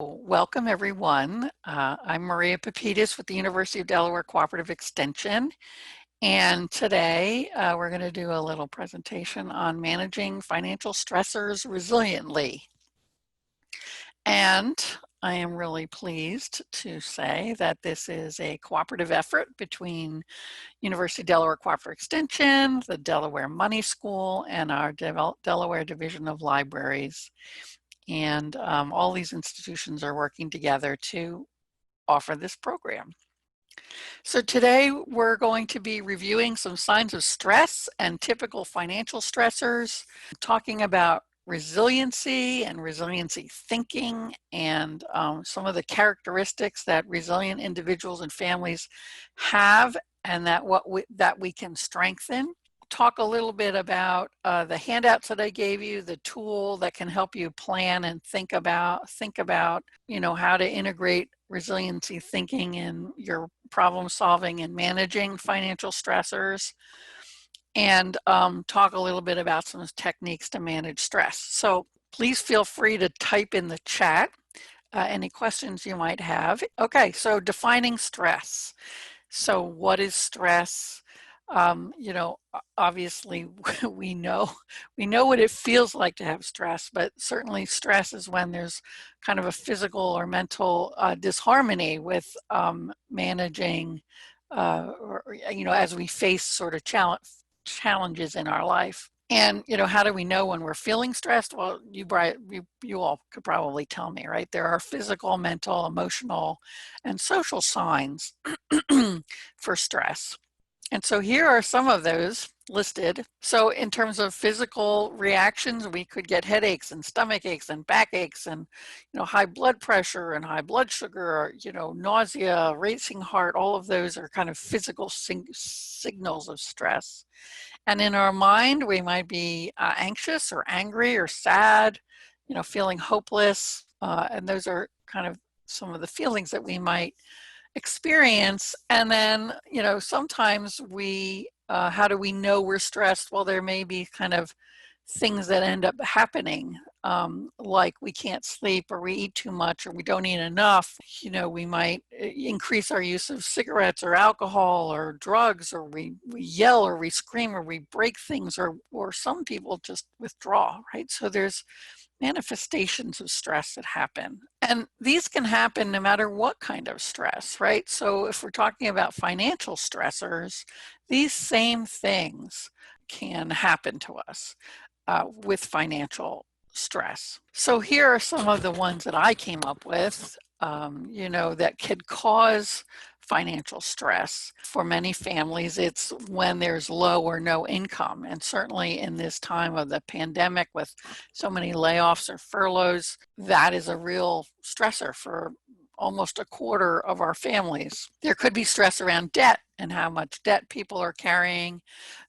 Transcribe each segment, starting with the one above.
Welcome everyone. I'm Maria Papitas with the University of Delaware Cooperative Extension. And today we're going to do a little presentation on managing financial stressors resiliently. And I am really pleased to say that this is a cooperative effort between University of Delaware Cooperative Extension, the Delaware Money School, and our Delaware Division of Libraries. And all these institutions are working together to offer this program. So today we're going to be reviewing some signs of stress and typical financial stressors, talking about resiliency and resiliency thinking, and some of the characteristics that resilient individuals and families have, and that we can strengthen. Talk a little bit about the handouts that I gave you, the tool that can help you plan and think about, how to integrate resiliency thinking in your problem solving and managing financial stressors, and talk a little bit about some techniques to manage stress. So please feel free to type in the chat any questions you might have. Okay, so defining stress. So what is stress? Obviously we know what it feels like to have stress, but certainly stress is when there's kind of a physical or mental disharmony with managing, as we face sort of challenges in our life. And, how do we know when we're feeling stressed? Well, you all could probably tell me, right? There are physical, mental, emotional, and social signs for stress. And so here are some of those listed. So in terms of physical reactions, we could get headaches and stomach aches and backaches and, high blood pressure and high blood sugar, nausea, racing heart. All of those are kind of physical signals of stress. And in our mind, we might be anxious or angry or sad, feeling hopeless. And those are kind of some of the feelings that we might experience. And then, sometimes how do we know we're stressed? Well, there may be kind of things that end up happening, like we can't sleep, or we eat too much, or we don't eat enough. We might increase our use of cigarettes or alcohol or drugs, or we yell or we scream or we break things, or some people just withdraw, right? So there's manifestations of stress that happen. And these can happen no matter what kind of stress, right? So if we're talking about financial stressors, these same things can happen to us with financial stress. So here are some of the ones that I came up with, that could cause financial stress. For many families, it's when there's low or no income. And certainly in this time of the pandemic with so many layoffs or furloughs, that is a real stressor for almost a quarter of our families. There could be stress around debt and how much debt people are carrying.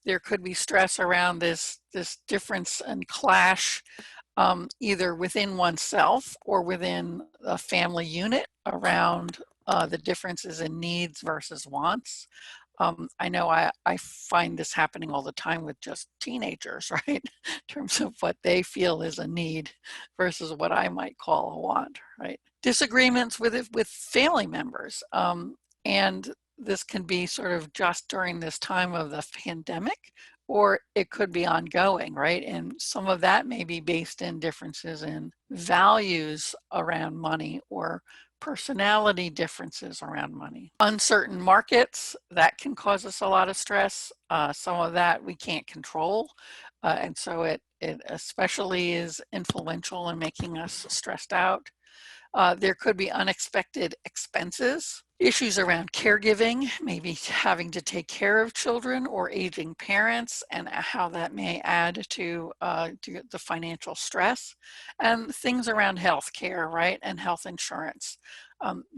There could be stress around this difference and clash, either within oneself or within a family unit, around the differences in needs versus wants. I know I find this happening all the time with just teenagers, right? In terms of what they feel is a need versus what I might call a want, right? Disagreements with family members. And this can be sort of just during this time of the pandemic, or it could be ongoing, right? And some of that may be based in differences in values around money, or personality differences around money. Uncertain markets, that can cause us a lot of stress. Some of that we can't control. And so it especially is influential in making us stressed out. There could be unexpected expenses, issues around caregiving, maybe having to take care of children or aging parents, and how that may add to the financial stress, and things around health care, right, and health insurance.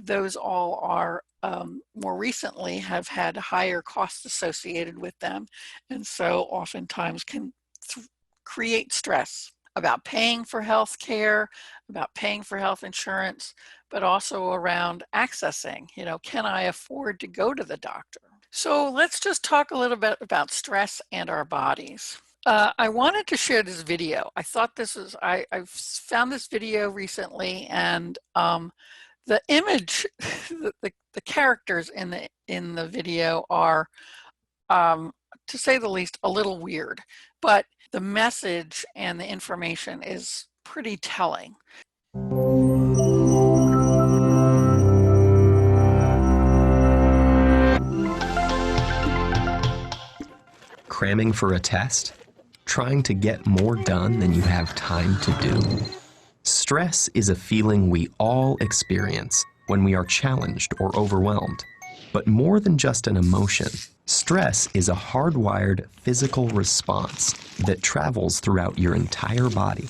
Those all are more recently have had higher costs associated with them, and so oftentimes can create stress about paying for health care, about paying for health insurance, but also around accessing, can I afford to go to the doctor? So let's just talk a little bit about stress and our bodies. I wanted to share this video. I thought this was, I found this video recently, and the image, the characters in the video are, to say the least, a little weird, but the message and the information is pretty telling. Cramming for a test? Trying to get more done than you have time to do? Stress is a feeling we all experience when we are challenged or overwhelmed. But more than just an emotion, stress is a hardwired physical response that travels throughout your entire body.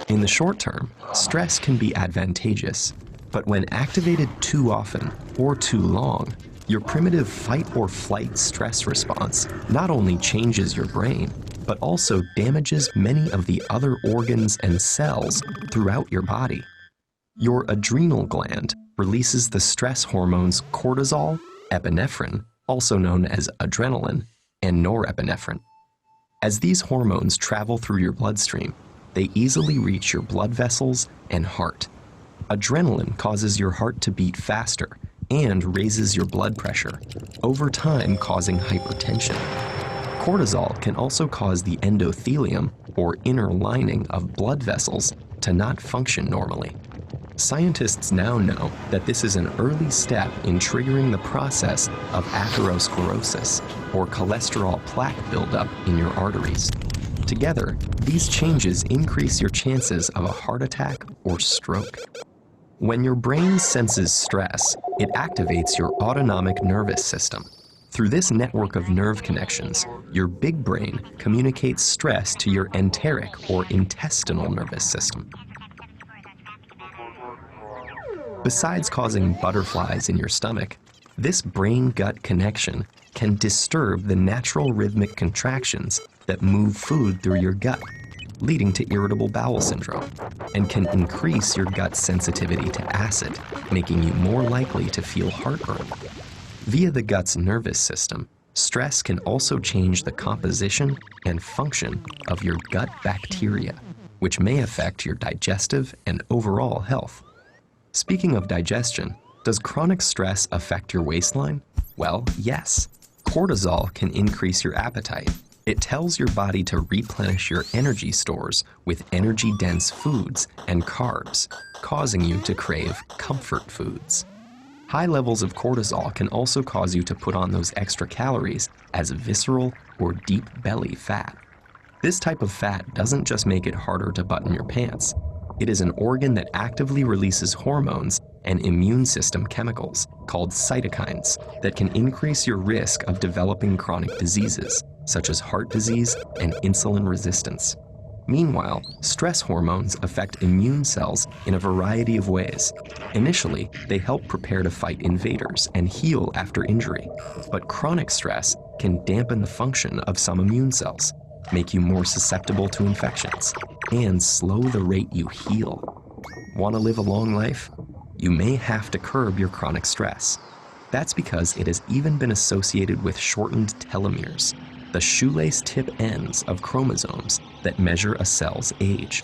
In the short term, stress can be advantageous, but when activated too often or too long, your primitive fight or flight stress response not only changes your brain, but also damages many of the other organs and cells throughout your body. Your adrenal gland releases the stress hormones cortisol, epinephrine, also known as adrenaline, and norepinephrine. As these hormones travel through your bloodstream, they easily reach your blood vessels and heart. Adrenaline causes your heart to beat faster and raises your blood pressure, over time causing hypertension. Cortisol can also cause the endothelium, or inner lining of blood vessels, to not function normally. Scientists now know that this is an early step in triggering the process of atherosclerosis, or cholesterol plaque buildup in your arteries. Together, these changes increase your chances of a heart attack or stroke. When your brain senses stress, it activates your autonomic nervous system. Through this network of nerve connections, your big brain communicates stress to your enteric or intestinal nervous system. Besides causing butterflies in your stomach, this brain-gut connection can disturb the natural rhythmic contractions that move food through your gut, leading to irritable bowel syndrome, and can increase your gut's sensitivity to acid, making you more likely to feel heartburn. Via the gut's nervous system, stress can also change the composition and function of your gut bacteria, which may affect your digestive and overall health. Speaking of digestion, does chronic stress affect your waistline? Well, yes. Cortisol can increase your appetite. It tells your body to replenish your energy stores with energy-dense foods and carbs, causing you to crave comfort foods. High levels of cortisol can also cause you to put on those extra calories as visceral or deep belly fat. This type of fat doesn't just make it harder to button your pants. It is an organ that actively releases hormones and immune system chemicals called cytokines that can increase your risk of developing chronic diseases, such as heart disease and insulin resistance. Meanwhile, stress hormones affect immune cells in a variety of ways. Initially, they help prepare to fight invaders and heal after injury. But chronic stress can dampen the function of some immune cells, make you more susceptible to infections, and slow the rate you heal. Want to live a long life? You may have to curb your chronic stress. That's because it has even been associated with shortened telomeres, the shoelace tip ends of chromosomes that measure a cell's age.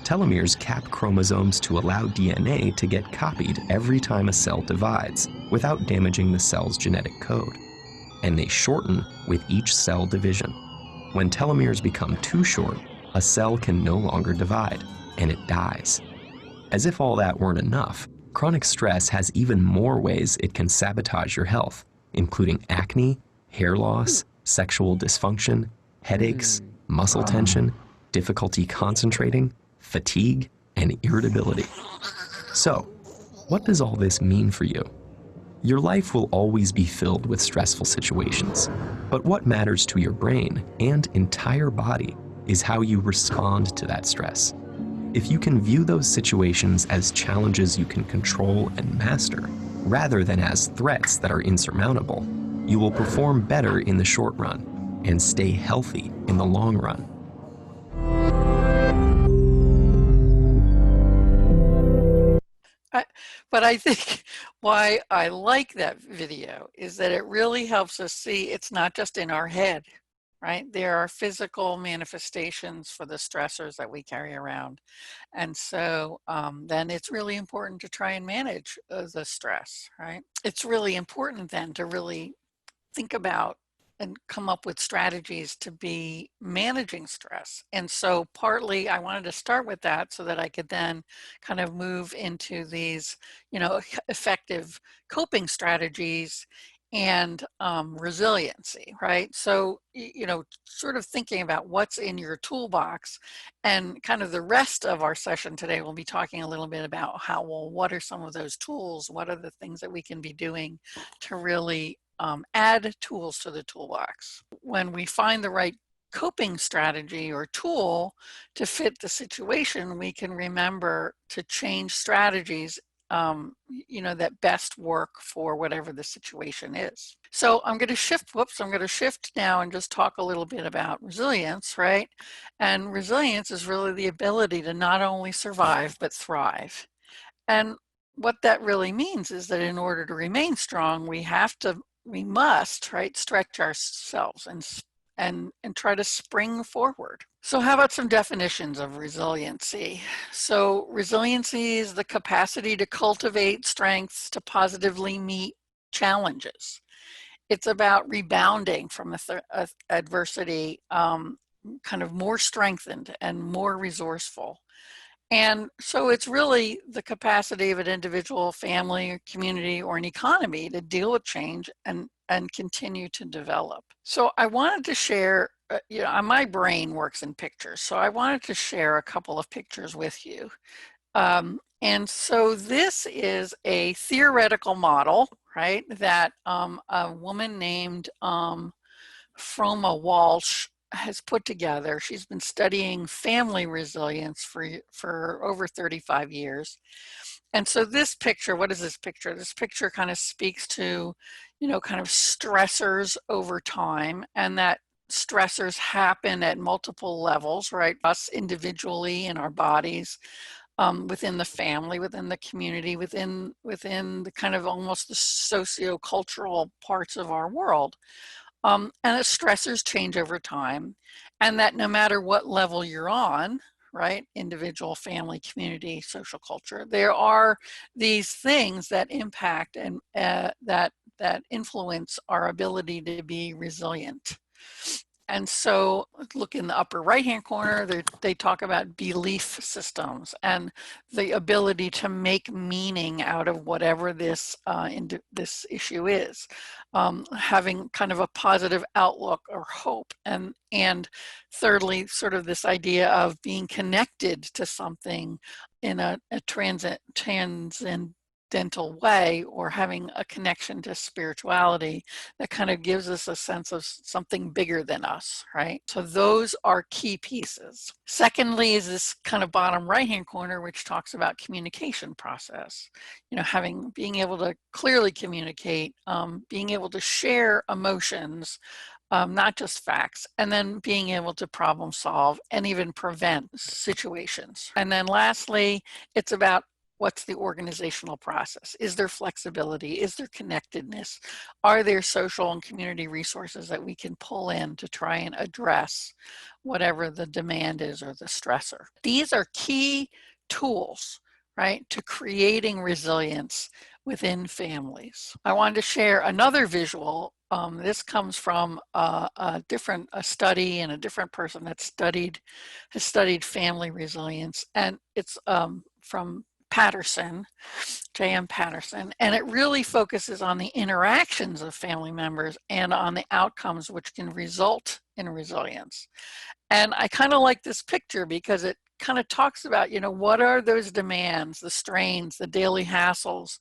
Telomeres cap chromosomes to allow DNA to get copied every time a cell divides without damaging the cell's genetic code. And they shorten with each cell division. When telomeres become too short, a cell can no longer divide, and it dies. As if all that weren't enough, chronic stress has even more ways it can sabotage your health, including acne, hair loss, sexual dysfunction, headaches, muscle tension, difficulty concentrating, fatigue, and irritability. So, what does all this mean for you? Your life will always be filled with stressful situations, but what matters to your brain and entire body is how you respond to that stress. If you can view those situations as challenges you can control and master, rather than as threats that are insurmountable, you will perform better in the short run and stay healthy in the long run. But I think why I like that video is that it really helps us see it's not just in our head, right? There are physical manifestations for the stressors that we carry around. And so then it's really important to try and manage the stress, right? It's really important then to really think about and come up with strategies to be managing stress. And so partly I wanted to start with that so that I could then kind of move into these, effective coping strategies and resiliency, right? So, sort of thinking about what's in your toolbox, and kind of the rest of our session today, we'll be talking a little bit about what are some of those tools? What are the things that we can be doing to really add tools to the toolbox? When we find the right coping strategy or tool to fit the situation, we can remember to change strategies that best work for whatever the situation is. So I'm going to shift now and just talk a little bit about resilience, right? And resilience is really the ability to not only survive, but thrive. And what that really means is that in order to remain strong, we must, right, stretch ourselves and try to spring forward. So how about some definitions of resiliency? So resiliency is the capacity to cultivate strengths to positively meet challenges. It's about rebounding from adversity, kind of more strengthened and more resourceful. And so it's really the capacity of an individual, family, or community, or an economy to deal with change and continue to develop. So I wanted to share, my brain works in pictures, so I wanted to share a couple of pictures with you. And so this is a theoretical model, right, that a woman named Froma Walsh has put together. She's been studying family resilience for over 35 years. And so this picture, what is this picture? This picture kind of speaks to, kind of stressors over time, and that stressors happen at multiple levels, right? Us individually in our bodies, within the family, within the community, within the kind of almost the socio-cultural parts of our world. And the stressors change over time, and that no matter what level you're on, right, individual, family, community, social culture, there are these things that impact and that influence our ability to be resilient. And so look in the upper right-hand corner, they talk about belief systems and the ability to make meaning out of whatever this issue is. Having kind of a positive outlook or hope. And thirdly, sort of this idea of being connected to something in a transcendental way, or having a connection to spirituality that kind of gives us a sense of something bigger than us, right? So those are key pieces. Secondly is this kind of bottom right-hand corner, which talks about communication process. Being able to clearly communicate, being able to share emotions, not just facts, and then being able to problem solve and even prevent situations. And then lastly, it's about what's the organizational process? Is there flexibility? Is there connectedness? Are there social and community resources that we can pull in to try and address whatever the demand is or the stressor? These are key tools, right, to creating resilience within families. I wanted to share another visual. This comes from a study and a different person that has studied family resilience, and it's from Patterson, J.M. Patterson, and it really focuses on the interactions of family members and on the outcomes which can result in resilience. And I kind of like this picture because it kind of talks about, what are those demands, the strains, the daily hassles,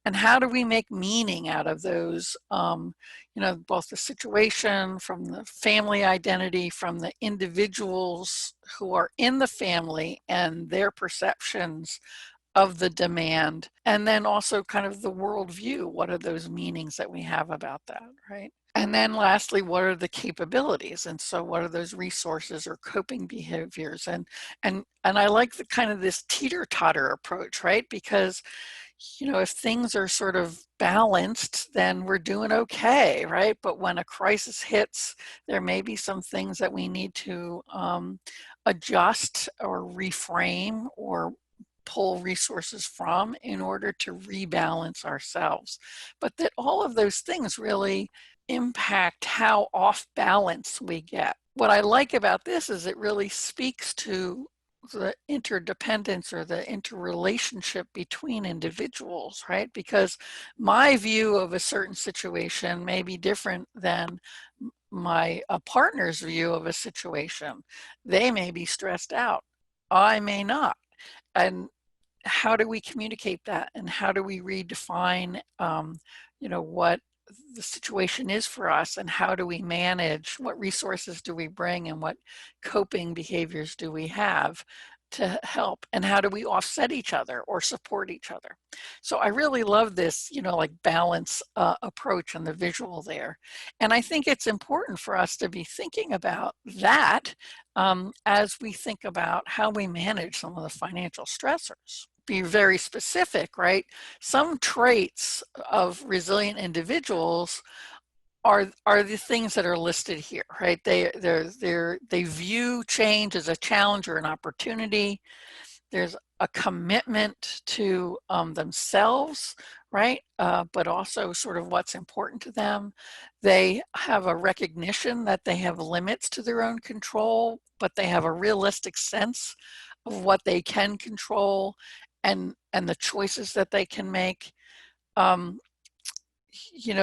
and how do we make meaning out of those, both the situation, from the family identity, from the individuals who are in the family and their perceptions of the demand, and then also kind of the worldview. What are those meanings that we have about that, right? And then lastly, what are the capabilities? And so what are those resources or coping behaviors? And I like the kind of this teeter-totter approach, right? Because if things are sort of balanced, then we're doing okay, right? But when a crisis hits, there may be some things that we need to adjust or reframe or pull resources from in order to rebalance ourselves. But that all of those things really impact how off balance we get. What I like about this is it really speaks to the interdependence or the interrelationship between individuals, right? Because my view of a certain situation may be different than my partner's view of a situation. They may be stressed out. I may not. And how do we communicate that? And how do we redefine, what the situation is for us, and how do we manage, what resources do we bring, and what coping behaviors do we have to help, and how do we offset each other or support each other? So I really love this, like balance approach and the visual there. And I think it's important for us to be thinking about that as we think about how we manage some of the financial stressors. Be very specific, right? Some traits of resilient individuals are the things that are listed here, right? They view change as a challenge or an opportunity. There's a commitment to themselves, right? But also sort of what's important to them. They have a recognition that they have limits to their own control, but they have a realistic sense of what they can control and the choices that they can make.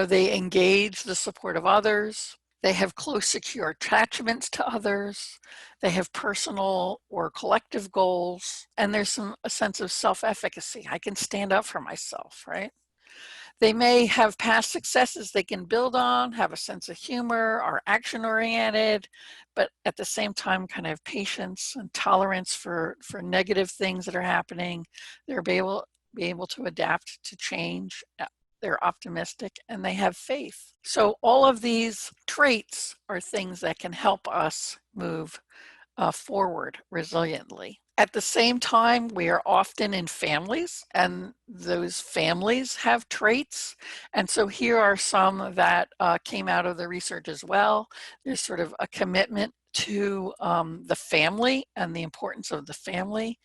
They engage the support of others. They have close, secure attachments to others. They have personal or collective goals. And there's a sense of self-efficacy. I can stand up for myself, right? They may have past successes they can build on, have a sense of humor, are action-oriented, but at the same time kind of have patience and tolerance for negative things that are happening. They'll be able to adapt to change. They're optimistic, and they have faith. So all of these traits are things that can help us move forward resiliently. At the same time, we are often in families, and those families have traits. And so here are some that came out of the research as well. There's sort of a commitment to the family and the importance of the family.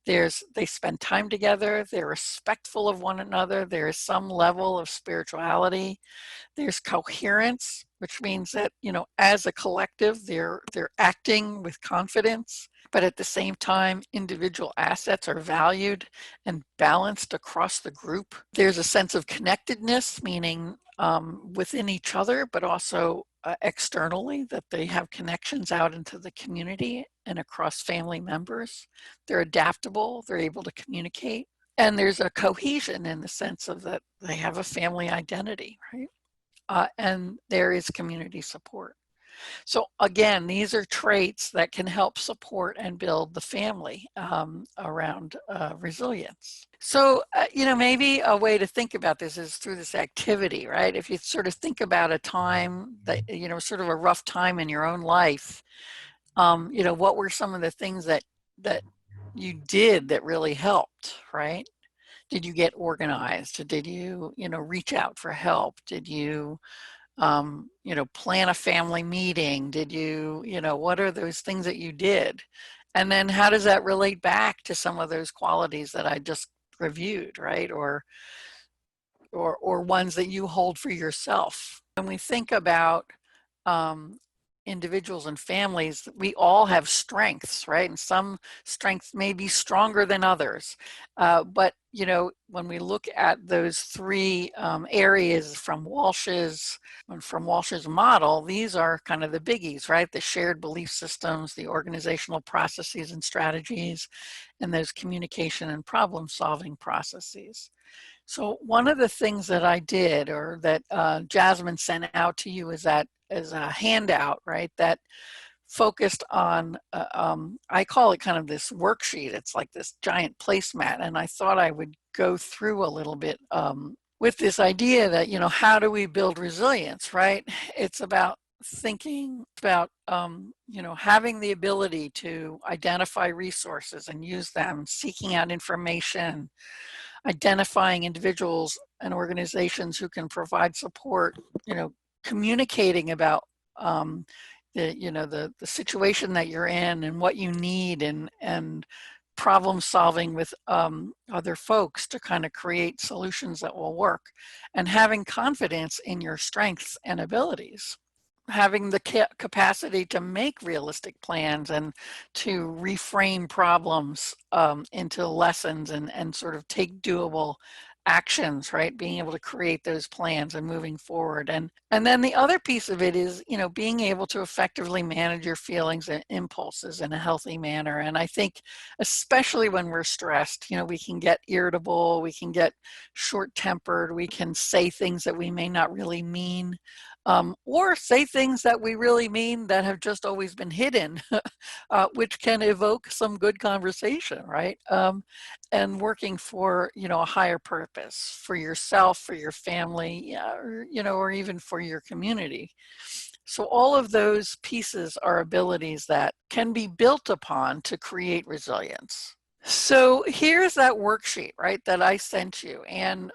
They spend time together, they're respectful of one another, there is some level of spirituality. There's coherence, which means that, as a collective, they're acting with confidence, but at the same time, individual assets are valued and balanced across the group. There's a sense of connectedness, meaning within each other, but also externally, that they have connections out into the community and across family members. They're adaptable, they're able to communicate, and there's a cohesion in the sense of that they have a family identity, right? And there is community support. So again, these are traits that can help support and build the family around resilience. So, maybe a way to think about this is through this activity, right? If you sort of think about a time that, sort of a rough time in your own life, what were some of the things that you did that really helped, right? Did you get organized? Did you, reach out for help? Did you, plan a family meeting? Did you, what are those things that you did? And then how does that relate back to some of those qualities that I just reviewed, right? Or ones that you hold for yourself. When we think about individuals and families, we all have strengths, right? And some strengths may be stronger than others. But, when we look at those three areas from Walsh's model, these are kind of the biggies, right? The shared belief systems, the organizational processes and strategies, and those communication and problem solving processes. So one of the things that I did, or that Jasmine sent out to you, is that as a handout, right, that focused on, I call it kind of this worksheet. It's like this giant placemat. And I thought I would go through a little bit with this idea that, how do we build resilience, right? It's about thinking about, having the ability to identify resources and use them, seeking out information, identifying individuals and organizations who can provide support, communicating about the situation that you're in and what you need, and problem solving with other folks to kind of create solutions that will work, and having confidence in your strengths and abilities, having the capacity to make realistic plans and to reframe problems into lessons, and sort of take doable actions, right? Being able to create those plans and moving forward. And then the other piece of it is, being able to effectively manage your feelings and impulses in a healthy manner. And I think especially when we're stressed, we can get irritable, we can get short-tempered, we can say things that we may not really mean, or say things that we really mean that have just always been hidden, which can evoke some good conversation, right? And working for, a higher purpose for yourself, for your family, or even for your community. So all of those pieces are abilities that can be built upon to create resilience. So here's that worksheet, right, that I sent you. And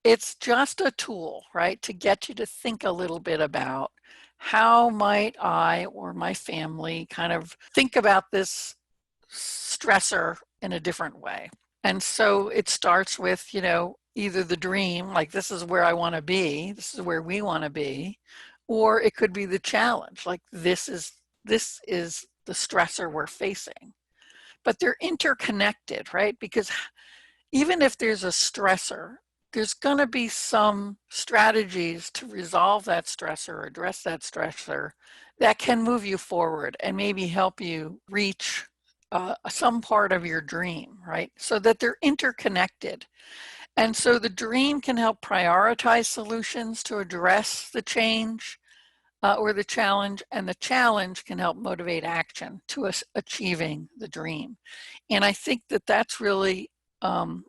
it's just a tool, right, to get you to think a little bit about how might I or my family kind of think about this stressor in a different way. And so it starts with, either the dream, like this is where I want to be, this is where we want to be, or it could be the challenge, like this is the stressor we're facing. But they're interconnected, right? Because even if there's a stressor, there's going to be some strategies to resolve that stressor or address that stressor that can move you forward and maybe help you reach some part of your dream, right? So that they're interconnected. And so the dream can help prioritize solutions to address the change or the challenge, and the challenge can help motivate action to us achieving the dream. And I think that that's really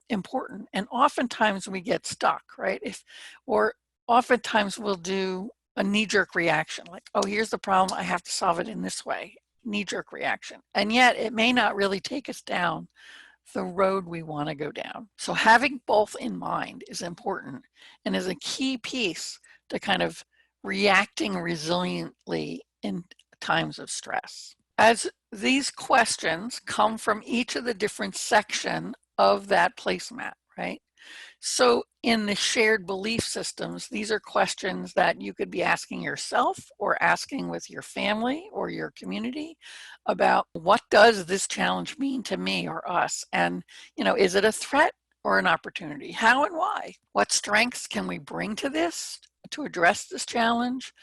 important. And oftentimes we get stuck, right? Or oftentimes we'll do a knee-jerk reaction, like, oh, here's the problem, I have to solve it in this way, knee-jerk reaction. And yet it may not really take us down the road we want to go down. So having both in mind is important and is a key piece to kind of reacting resiliently in times of stress. As these questions come from each of the different sections of that placemat, right? So in the shared belief systems, these are questions that you could be asking yourself or asking with your family or your community about, what does this challenge mean to me or us? And, is it a threat or an opportunity? How and why? What strengths can we bring to this to address this challenge?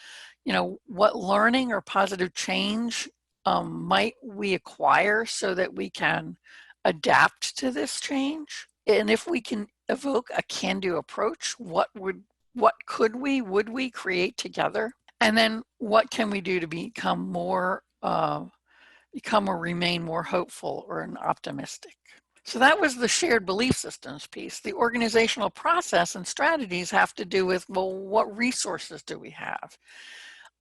What learning or positive change might we acquire so that we can adapt to this change? And if we can evoke a can-do approach, what would we create together? And then what can we do to become or remain more hopeful or optimistic? So that was the shared belief systems piece. The organizational process and strategies have to do with, well, what resources do we have?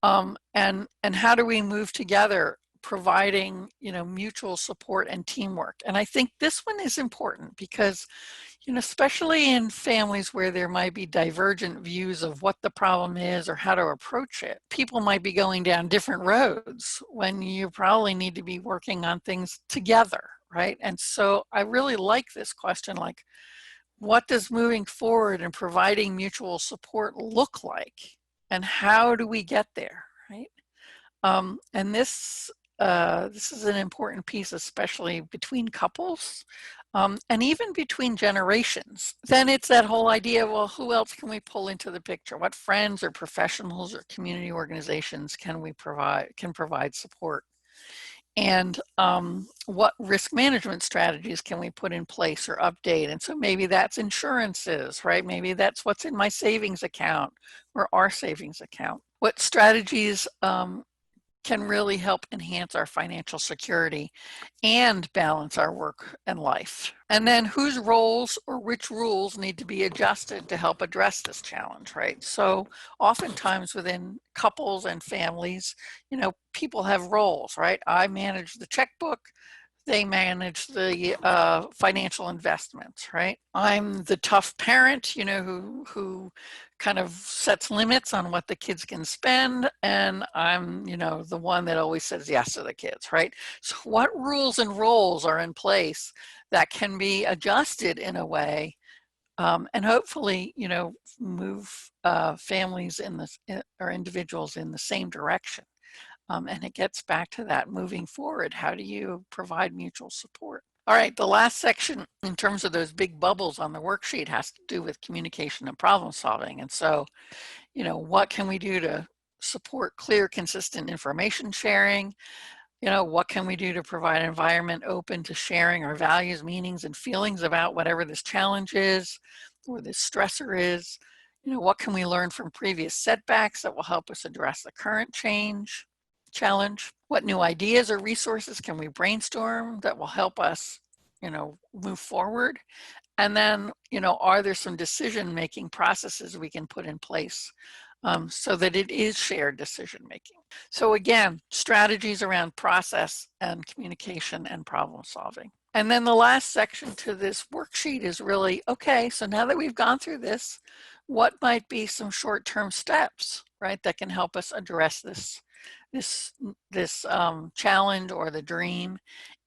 And how do we move together, providing, mutual support and teamwork? And I think this one is important because, especially in families where there might be divergent views of what the problem is or how to approach it, people might be going down different roads when you probably need to be working on things together, right? And so I really like this question, like, what does moving forward and providing mutual support look like? And how do we get there, right? And this is an important piece, especially between couples, and even between generations. Then it's that whole idea, well, who else can we pull into the picture? What friends or professionals or community organizations can provide support? And what risk management strategies can we put in place or update? And so maybe that's insurances, right? Maybe that's what's in my savings account or our savings account. What strategies can really help enhance our financial security and balance our work and life? And then whose roles or which rules need to be adjusted to help address this challenge, right? So oftentimes within couples and families, people have roles, right? I manage the checkbook, they manage the financial investments, right? I'm the tough parent, you know, who kind of sets limits on what the kids can spend, and I'm, you know, the one that always says yes to the kids, right? So what rules and roles are in place that can be adjusted in a way, and hopefully, you know, move families in this or individuals in the same direction? And it gets back to that moving forward. How do you provide mutual support? All right, the last section in terms of those big bubbles on the worksheet has to do with communication and problem solving. And so, you know, what can we do to support clear, consistent information sharing? You know, what can we do to provide an environment open to sharing our values, meanings, and feelings about whatever this challenge is or this stressor is? You know, what can we learn from previous setbacks that will help us address the current challenge? What new ideas or resources can we brainstorm that will help us, you know, move forward? And then, you know, are there some decision-making processes we can put in place so that it is shared decision-making? So again, strategies around process and communication and problem solving. And then the last section to this worksheet is really, okay, so now that we've gone through this, what might be some short-term steps, right, that can help us address this challenge or the dream,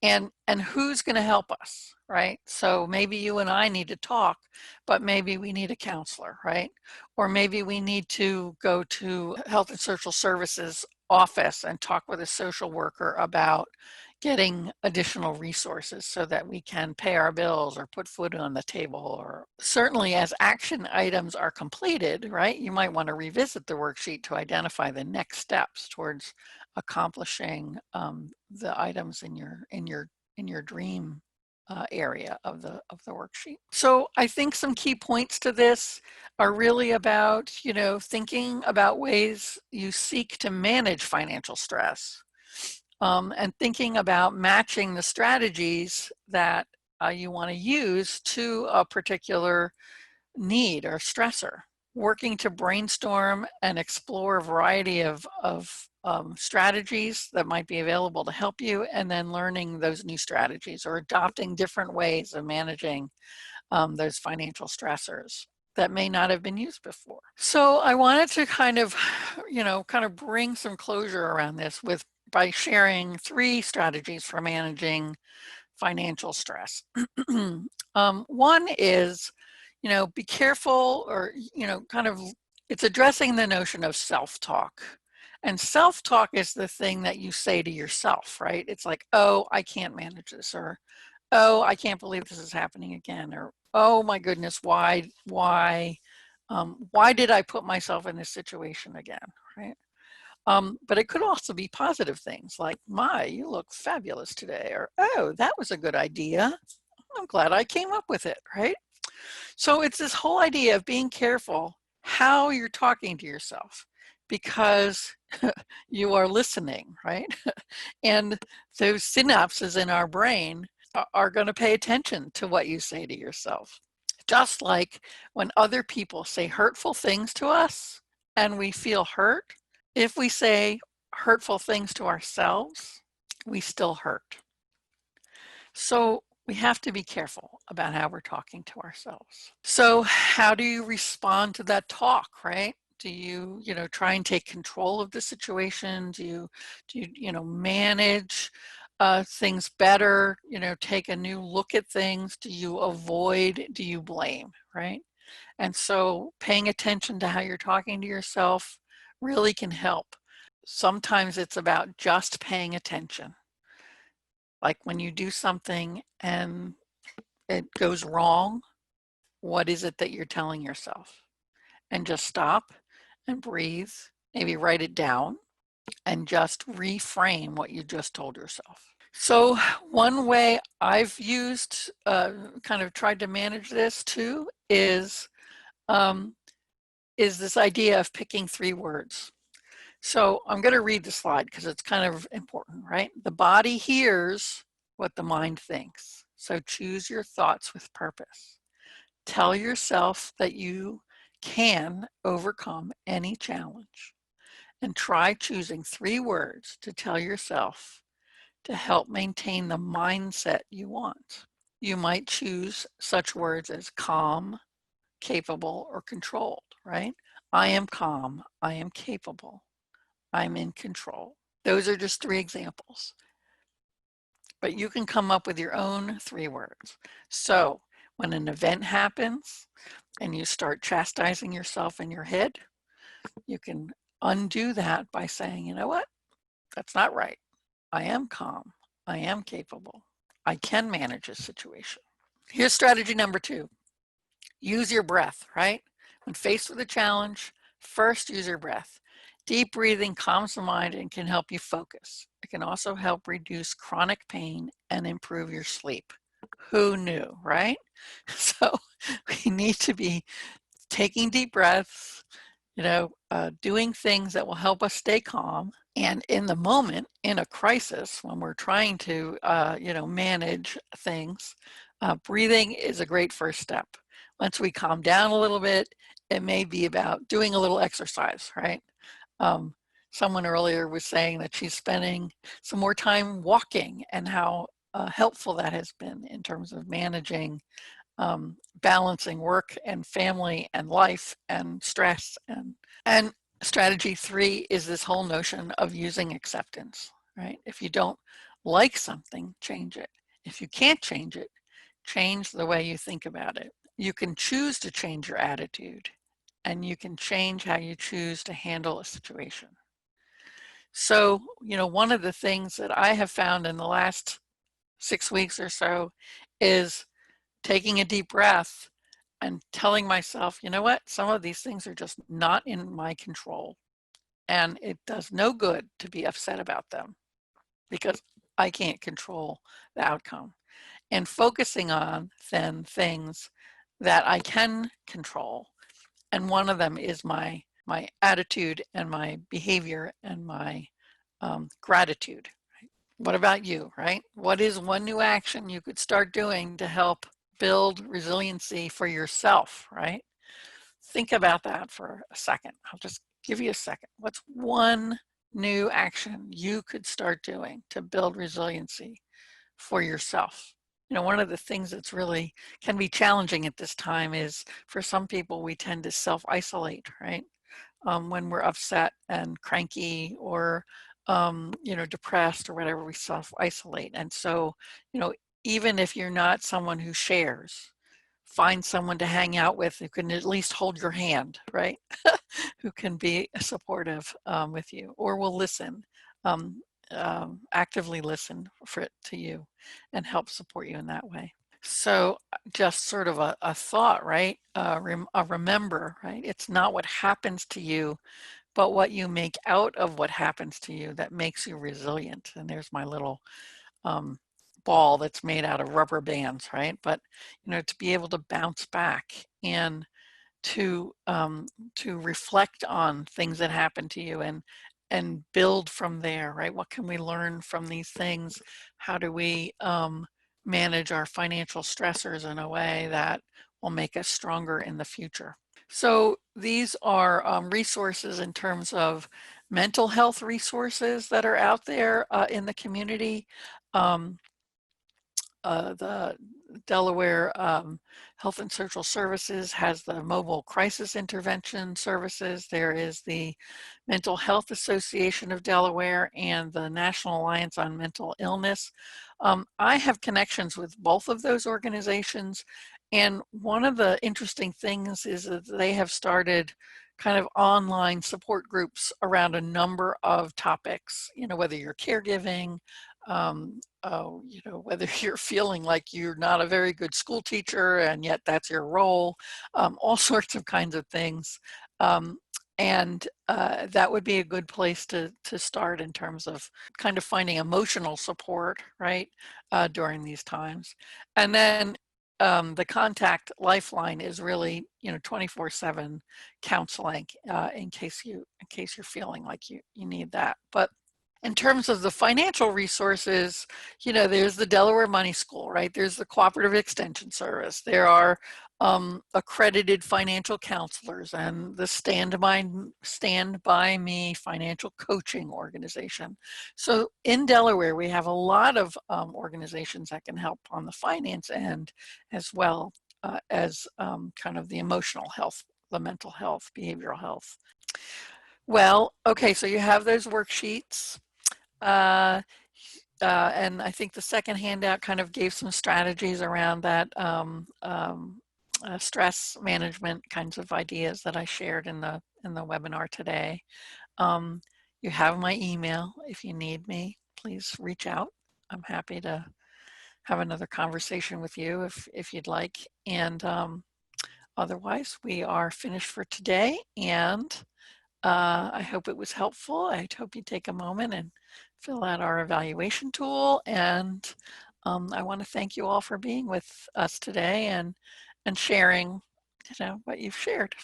and who's going to help us, right? So maybe you and I need to talk, but maybe we need a counselor, right? Or maybe we need to go to Health and Social Services office and talk with a social worker about getting additional resources so that we can pay our bills or put food on the table. Or certainly as action items are completed, right, you might want to revisit the worksheet to identify the next steps towards accomplishing the items in your dream area of the worksheet. So I think some key points to this are really about, you know, thinking about ways you seek to manage financial stress, and thinking about matching the strategies that you want to use to a particular need or stressor. Working to brainstorm and explore a variety of strategies that might be available to help you, and then learning those new strategies or adopting different ways of managing those financial stressors that may not have been used before. So I wanted to kind of, you know, kind of bring some closure around this by sharing 3 strategies for managing financial stress. One is, you know, be careful, or, you know, kind of, it's addressing the notion of self-talk. And self-talk is the thing that you say to yourself, right? It's like, oh, I can't manage this, or, oh, I can't believe this is happening again, or, oh my goodness, why did I put myself in this situation again, right? But it could also be positive things like, my, you look fabulous today, or, oh, that was a good idea. I'm glad I came up with it, right? So it's this whole idea of being careful how you're talking to yourself, because you are listening, right? And those synapses in our brain are going to pay attention to what you say to yourself. Just like when other people say hurtful things to us and we feel hurt, if we say hurtful things to ourselves, we still hurt. So we have to be careful about how we're talking to ourselves. So how do you respond to that talk, right? Do you, you know, try and take control of the situation? Do you know, manage things better? You know, take a new look at things? Do you avoid? Do you blame, right? And so paying attention to how you're talking to yourself really can help. Sometimes it's about just paying attention. Like when you do something and it goes wrong, what is it that you're telling yourself? And just stop and breathe, maybe write it down, and just reframe what you just told yourself. So one way I've used, kind of tried to manage this too, is this idea of picking 3 words. So I'm going to read the slide because it's kind of important, right? The body hears what the mind thinks. So choose your thoughts with purpose. Tell yourself that you can overcome any challenge, and try choosing 3 words to tell yourself to help maintain the mindset you want. You might choose such words as calm, capable, or controlled, right? I am calm, I am capable, I'm in control. Those are just 3 examples, but you can come up with your own 3 words. So when an event happens and you start chastising yourself in your head, you can undo that by saying, you know what? That's not right. I am calm. I am capable. I can manage a situation. Here's strategy number 2. Use your breath, right? When faced with a challenge, first use your breath. Deep breathing calms the mind and can help you focus. It can also help reduce chronic pain and improve your sleep. Who knew, right? So we need to be taking deep breaths, doing things that will help us stay calm. And in the moment, in a crisis, when we're trying to, manage things, breathing is a great first step. Once we calm down a little bit, it may be about doing a little exercise, right? Someone earlier was saying that she's spending some more time walking and how helpful that has been in terms of managing balancing work and family and life and stress. And strategy 3 is this whole notion of using acceptance, right? If you don't like something, change it. If you can't change it, change the way you think about it. You can choose to change your attitude, and you can change how you choose to handle a situation. So, one of the things that I have found in the last 6 weeks or so is taking a deep breath and telling myself, you know what, some of these things are just not in my control. And it does no good to be upset about them because I can't control the outcome. And focusing on then things that I can control. And one of them is my attitude and my behavior and my gratitude. What about you, right? What is one new action you could start doing to help build resiliency for yourself, right? Think about that for a second. I'll just give you a second. What's one new action you could start doing to build resiliency for yourself? One of the things that's really can be challenging at this time is for some people, we tend to self-isolate, right? When we're upset and cranky or depressed or whatever, we self-isolate. And so, even if you're not someone who shares, find someone to hang out with who can at least hold your hand, right? Who can be supportive with you or will listen, actively listen to you and help support you in that way. So just sort of a thought, right? A remember, right? It's not what happens to you, but what you make out of what happens to you that makes you resilient. And there's my little ball that's made out of rubber bands, right? But to be able to bounce back and to reflect on things that happen to you and build from there, right? What can we learn from these things? How do we manage our financial stressors in a way that will make us stronger in the future? So these are resources in terms of mental health resources that are out there in the community. The Delaware Health and Social Services has the Mobile Crisis Intervention Services. There is the Mental Health Association of Delaware and the National Alliance on Mental Illness. I have connections with both of those organizations, and one of the interesting things is that they have started kind of online support groups around a number of topics, whether you're caregiving, whether you're feeling like you're not a very good school teacher and yet that's your role, all sorts of kinds of things. And that would be a good place to start in terms of kind of finding emotional support, right, during these times. And then the contact lifeline is really 24/7 counseling in case you're feeling like you need that. But in terms of the financial resources, there's the Delaware Money School, right? There's the Cooperative Extension Service. There are accredited financial counselors and the Stand By Me financial coaching organization. So in Delaware, we have a lot of organizations that can help on the finance end as well as kind of the emotional health, the mental health, behavioral health. Well, okay, so you have those worksheets. And I think the second handout kind of gave some strategies around that stress management kinds of ideas that I shared in the webinar today. You have my email. If you need me, please reach out. I'm happy to have another conversation with you if you'd like. And otherwise, we are finished for today. And I hope it was helpful. I hope you take a moment and fill out our evaluation tool. And I want to thank you all for being with us today and sharing, what you've shared.